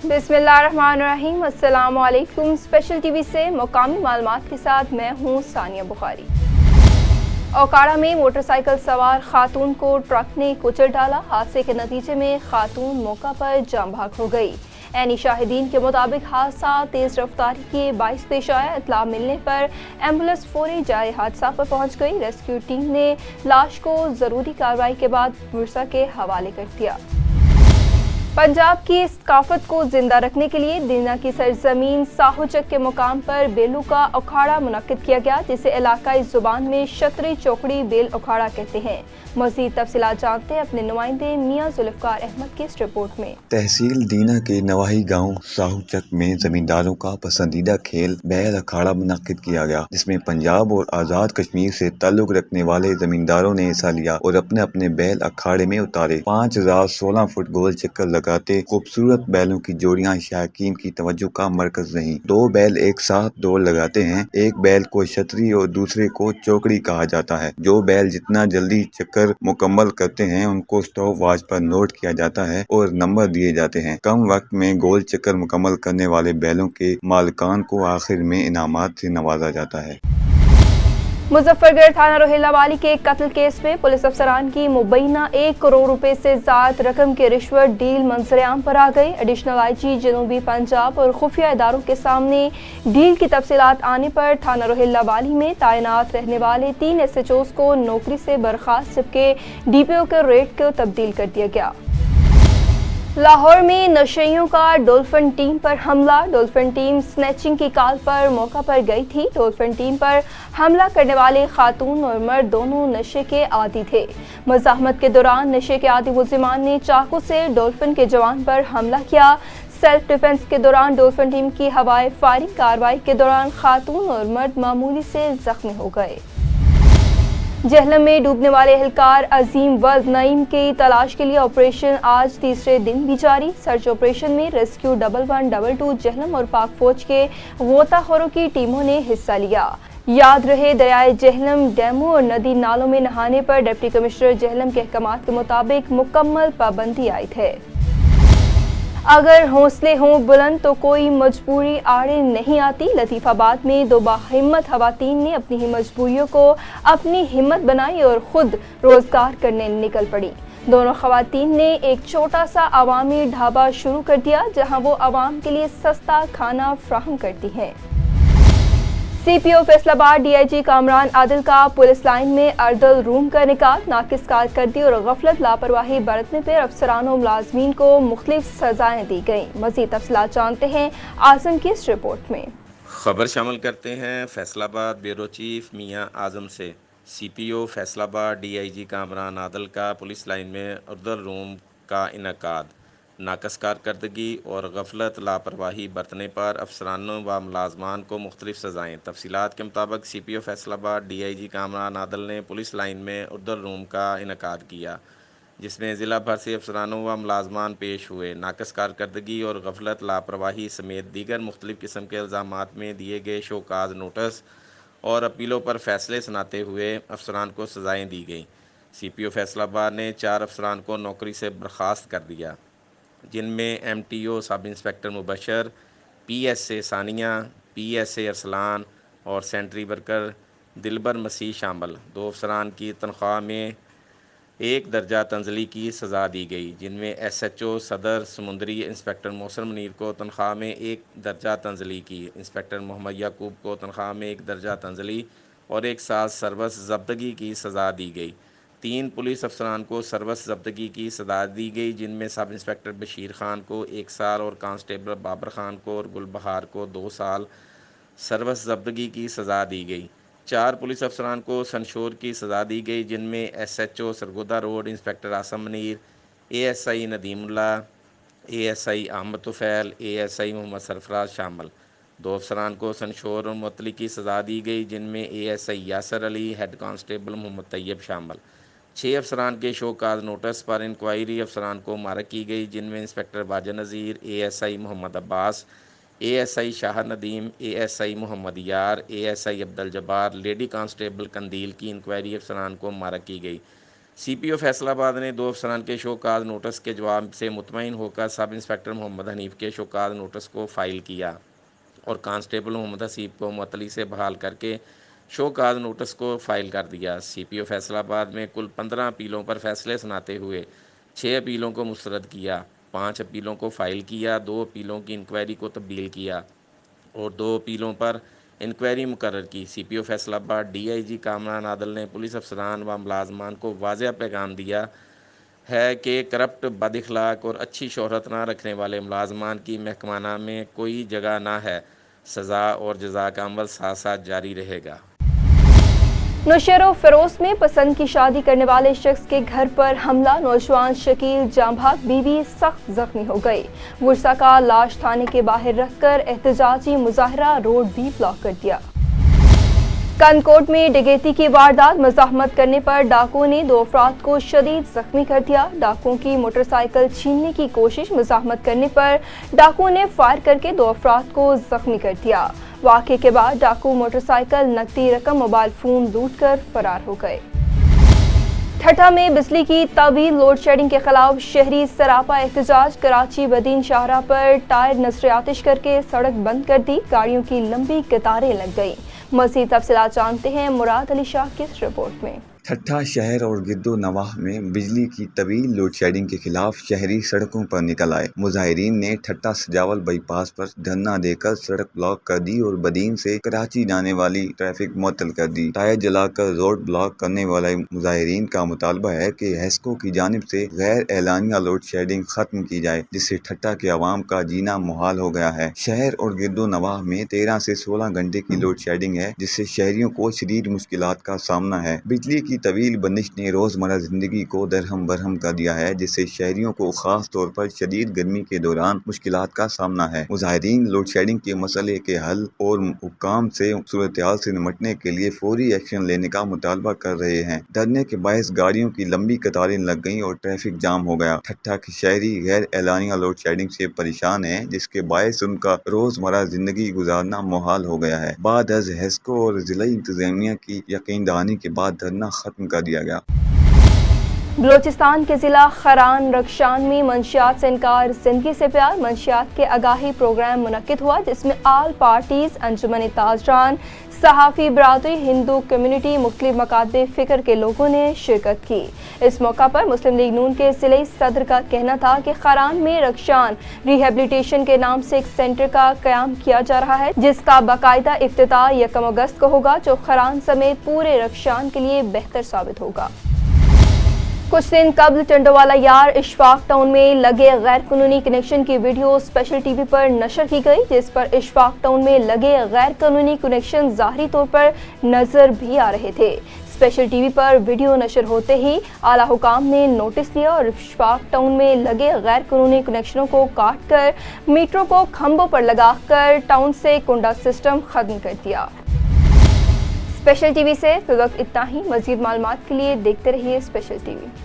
बिस्मिल्लाहिर्रहमानिर्रहीम। अस्सलामु अलैकुम। स्पेशल टीवी से मुकामी मालूमात के साथ मैं हूँ सानिया बुखारी। ओकाड़ा में मोटरसाइकिल सवार खातून को ट्रक ने कुचल डाला। हादसे के नतीजे में खातून मौका पर जान भाग हो गई। ऐनी शाहिदीन के मुताबिक हादसा तेज रफ्तारी के बाइस पेश आया। इत्तला मिलने पर एम्बुलेंस फौरी जाए हादसा पर पहुंच गई। रेस्क्यू टीम ने लाश को जरूरी कार्रवाई के बाद पुलिस के हवाले कर दिया। पंजाब की सकाफत को जिंदा रखने के लिए दीना की सरजमीन साहूचक के मुकाम पर बेलू का अखाड़ा मुनक्किद किया गया, जिसे इलाकाई जुबान में शतरी चौकड़ी बेल अखाड़ा कहते हैं। मज़ीद तफसीलात जानते हैं अपने नुमाइंदे मियां जुल्फ़कार अहमद की इस रिपोर्ट में। तहसील दीना के नवाही गांव साहूचक में जमींदारों का पसंदीदा खेल बैल अखाड़ा मुनक्किद किया गया, जिसमें पंजाब और आज़ाद कश्मीर से ताल्लुक रखने वाले जमींदारों ने हिस्सा लिया और अपने अपने बैल अखाड़े में उतारे। 5016 फुट गोल चक्कर लगाते खूबसूरत बैलों की जोड़ियां शायकीन की तवज्जो का मरकज रही। दो बैल एक साथ दौड़ लगाते हैं। एक बैल को छतरी और दूसरे को चौकड़ी कहा जाता है। जो बैल जितना जल्दी चक्कर मुकम्मल करते हैं उनको स्टॉप वॉच पर नोट किया जाता है और नंबर दिए जाते हैं। कम वक्त में गोल चक्कर मुकम्मल करने वाले बैलों के मालिकान को आखिर में इनामात से नवाजा जाता है। मुजफ्फरगढ़ थाना रोहिल्ला वाली के कत्ल केस में पुलिस अफसरान की मुबैना 1 करोड़ रुपए से ज्यादा रकम की रिश्वत डील मंजरेआम पर आ गई। एडिशनल आईजी जनूबी पंजाब और खुफिया इदारों के सामने डील की तफसीलात आने पर थाना रोहिल्ला वाली में तैनात रहने वाले 3 SHOs को नौकरी से बर्खास्त, जबकि DPO के रेट को तब्दील कर दिया गया। लाहौर में नशेइयों का डॉल्फिन टीम पर हमला। डॉल्फिन टीम स्नैचिंग की कॉल पर मौका पर गई थी। डॉल्फिन टीम पर हमला करने वाले खातून और मर्द दोनों नशे के आदी थे। मज़ाहमत के दौरान नशे के आदी मुल्जिमान ने चाकू से डॉल्फिन के जवान पर हमला किया। सेल्फ डिफेंस के दौरान डॉल्फिन टीम की हवाई फायरिंग कार्रवाई के दौरान खातून और मर्द मामूली से जख्मी हो गए। जहलम में डूबने वाले एहलकार अजीम वल्द नईम की तलाश के लिए ऑपरेशन आज तीसरे दिन भी जारी। सर्च ऑपरेशन में रेस्क्यू 1122 जहलम और पाक फौज के गोताखोरों की टीमों ने हिस्सा लिया। याद रहे, दरियाए जहलम डैमों और नदी नालों में नहाने पर डिप्टी कमिश्नर जहलम के अहकामात के मुताबिक मुकम्मल पाबंदी आयद है। अगर हौसले हों बुलंद तो कोई मजबूरी आड़े नहीं आती। लतीफ़ाबाद में 2 बाहिम्मत खवातीन ने अपनी ही मजबूरियों को अपनी हिम्मत बनाई और खुद रोजगार करने निकल पड़ी। दोनों खवातीन ने एक छोटा सा अवामी ढाबा शुरू कर दिया, जहां वो आवाम के लिए सस्ता खाना फ्राहम करती हैं। CPO फैसलाबाद DIG कामरान आदिल का पुलिस लाइन में अर्दल रूम का निकाल। नाकिस कारकर्दी और गफलत लापरवाही बरतने पर अफसरानों मुलाजमीन को मुख्तलिफ सजाएं दी गई। मज़ीद तफसीलात जानते हैं आज़म की इस रिपोर्ट में। खबर शामिल करते हैं फैसलाबाद ब्यूरो चीफ मियां आज़म से। CPO फैसलाबाद DIG कामरान आदिल का पुलिस लाइन में अर्दल रूम का इनकाद। नाकस कारकर्दगी और गफलत लापरवाही बरतने पर अफसरानों व मुलाजमान को मुख्तलिफ सज़ाएँ। तफसीलात के मुताबिक CPO फैसलाबाद DIG कामरान आदिल ने पुलिस लाइन में अर्दल रूम का इनकाद किया, जिसमें ज़िला भर से अफसरानों व मुलाजमान पेश हुए। नाकस कारकर्दगी और गफलत लापरवाही समेत दीगर मुख्तलिफ किस्म के इल्ज़ामात में दिए गए शोकाज नोटिस और अपीलों पर फैसले सुनाते हुए अफसरान को सज़ाएँ दी गई। CPO फैसलाबाद ने 4 अफसरान को नौकरी से बर्खास्त कर दिया, जिनमें MTO sub inspector Mubashar, PSA Sania, PSA Arsalan और सेंट्री वर्कर दिलबर मसीह शामिल। 2 अफसरान की तनख्वाह में 1 दर्जा तंजली की सज़ा दी गई, जिनमें SHO सदर समुंदरी इंस्पेक्टर मोहसिन मुनीर को तनख्वाह में 1 दर्जा तंजली की, इंस्पेक्टर मोहम्मद याकूब को तनख्वाह में 1 दर्जा तंजली और 1 साल सर्विस ज़ब्तगी की सज़ा दी गई। 3 पुलिस अफसरान को सर्विस ज़ब्तगी की सज़ा दी गई, जिनमें सब इंस्पेक्टर बशीर खान को 1 साल और कांस्टेबल बाबर खान को और गुलबहार को 2 साल सर्विस ज़ब्तगी की सज़ा दी गई। 4 पुलिस अफसरान को संशोर की सज़ा दी गई, जिनमें SHO Sargodha road inspector Asim Munir, ASI Nadeemullah, ASI Ahmed Tufail, ASI Mohammad Sarfaraz शामिल। 2 अफसरान को संशोर और मुअत्तली की सज़ा दी गई, जिनमें ASI Yasir Ali, head constable Mohammad Tayyab शामिल। 6 अफसरान के शोकाज नोटिस पर इंक्वायरी अफसरान को मारक की गई, जिनमें इंस्पेक्टर बाजा नज़ीर, ASI Mohammad Abbas, ASI Shah Nadeem, ASI Mohammad यार, ASI Abdul Jabbar, lady constable कंदील की इंक्वायरी अफसरान को मारक की गई। CPO فیصلہ آباد نے 2 افسران کے شوکاز نوٹس کے جواب سے مطمئن ہو کر سب انسپکٹر محمد حنیف کے شوکاز نوٹس کو فائل کیا اور کانسٹیبل محمد حسیب کو معطلی سے بحال کر کے شوکاز نوٹس کو فائل کر دیا۔ CPO فیصلہ آباد میں کل 15 اپیلوں پر فیصلے سناتے ہوئے 6 اپیلوں کو مسترد کیا، 5 اپیلوں کو فائل کیا، 2 اپیلوں کی انکوائری کو تبدیل کیا اور 2 اپیلوں پر انکوائری مقرر کی۔ CPO فیصلہ آباد DIG کامران عادل نے پولیس افسران و ملازمان کو واضح پیغام دیا ہے کہ کرپٹ، بد اخلاق اور اچھی شہرت نہ رکھنے والے ملازمان کی محکمانہ میں کوئی جگہ نہ ہے۔ سزا اور جزا کا عمل ساتھ ساتھ جاری رہے گا۔ نوشہر و فیروز میں پسند کی شادی کرنے والے شخص کے گھر پر حملہ، نوجوان شکیل جاں بحق، بیوی سخت زخمی ہو گئی۔ ورثا کا لاش تھانے کے باہر رکھ کر احتجاجی مظاہرہ، روڈ بھی بلاک کر دیا۔ کنکوٹ میں ڈکیتی کی واردات، مزاحمت کرنے پر ڈاکوؤں نے 2 افراد کو شدید زخمی کر دیا۔ ڈاکوؤں کی موٹر سائیکل چھیننے کی کوشش، مزاحمت کرنے پر ڈاکوؤں نے فائر کر کے 2 افراد کو زخمی کر دیا۔ واقعے کے بعد ڈاکو موٹر سائیکل، نقدی رقم، موبائل فون لوٹ کر فرار ہو گئے۔ ٹھٹھہ میں بجلی کی طویل لوڈ شیڈنگ کے خلاف شہری سراپا احتجاج، کراچی بدین شاہراہ پر ٹائر نذر آتش کر کے سڑک بند کر دی، گاڑیوں کی لمبی قطاریں لگ گئیں۔ مزید تفصیلات جانتے ہیں مراد علی شاہ کی اس رپورٹ میں۔ ٹھٹھہ شہر اور گرد و نواح میں بجلی کی طویل لوڈ شیڈنگ کے خلاف شہری سڑکوں پر نکل آئے۔ مظاہرین نے ٹھٹھہ سجاول بائی پاس پر دھرنا دے کر سڑک بلاک کر دی اور بدین سے کراچی جانے والی ٹریفک معطل کر دی۔ ٹائر جلا کر روڈ بلاک کرنے والے مظاہرین کا مطالبہ ہے کہ ہیسکو کی جانب سے غیر اعلانیہ لوڈ شیڈنگ ختم کی جائے، جس سے ٹھٹھہ کے عوام کا جینا محال ہو گیا ہے۔ شہر اور گرد و نواح میں 13 سے 16 گھنٹے کی لوڈ شیڈنگ ہے، جس سے شہریوں کو شدید مشکلات کا سامنا ہے۔ بجلی کی طویل بندش نے روزمرہ زندگی کو درہم برہم کر دیا ہے، جس سے شہریوں کو خاص طور پر شدید گرمی کے دوران مشکلات کا سامنا ہے۔ مظاہرین لوڈ شیڈنگ کے مسئلے کے حل اور حکام سے صورتحال سے نمٹنے کے لیے فوری ایکشن لینے کا مطالبہ کر رہے ہیں۔ دھرنے کے باعث گاڑیوں کی لمبی قطاریں لگ گئیں اور ٹریفک جام ہو گیا۔ ٹھٹھہ کے شہری غیر اعلانیہ لوڈ شیڈنگ سے پریشان ہیں، جس کے باعث ان کا روزمرہ زندگی گزارنا محال ہو گیا ہے۔ بعد از ہیسکو اور ضلعی انتظامیہ کی یقین دہانی کے بعد دھرنا ختم کر دیا گیا۔ بلوچستان کے ضلع خران رکشان میں منشیات سے انکار، زندگی سے پیار، منشیات کے آگاہی پروگرام منعقد ہوا، جس میں آل پارٹیز، انجمن تاجران، صحافی برادری، ہندو کمیونٹی، مختلف مکاتب فکر کے لوگوں نے شرکت کی۔ اس موقع پر مسلم لیگ نون کے ضلعی صدر کا کہنا تھا کہ خران میں رکشان ریہیبلیٹیشن کے نام سے ایک سینٹر کا قیام کیا جا رہا ہے، جس کا باقاعدہ افتتاح 1 اگست کو ہوگا، جو خران سمیت پورے رکشان کے لیے بہتر ثابت ہوگا۔ کچھ دن قبل ٹنڈوالہ یار اشفاق ٹاؤن میں لگے غیر قانونی کنیکشن کی ویڈیو اسپیشل ٹی وی پر نشر کی گئی، جس پر اشفاق ٹاؤن میں لگے غیر قانونی کنیکشن ظاہری طور پر نظر بھی آ رہے تھے۔ اسپیشل ٹی وی پر ویڈیو نشر ہوتے ہی اعلیٰ حکام نے نوٹس لیا اور اشفاق ٹاؤن میں لگے غیر قانونی کنیکشنوں کو کاٹ کر میٹروں کو کھمبوں پر لگا کر ٹاؤن سے کنڈا سسٹم ختم کر دیا۔ اسپیشل ٹی وی سے فی الوقت اتنا ہی۔ مزید معلومات کے لیے دیکھتے رہیے اسپیشل ٹی وی۔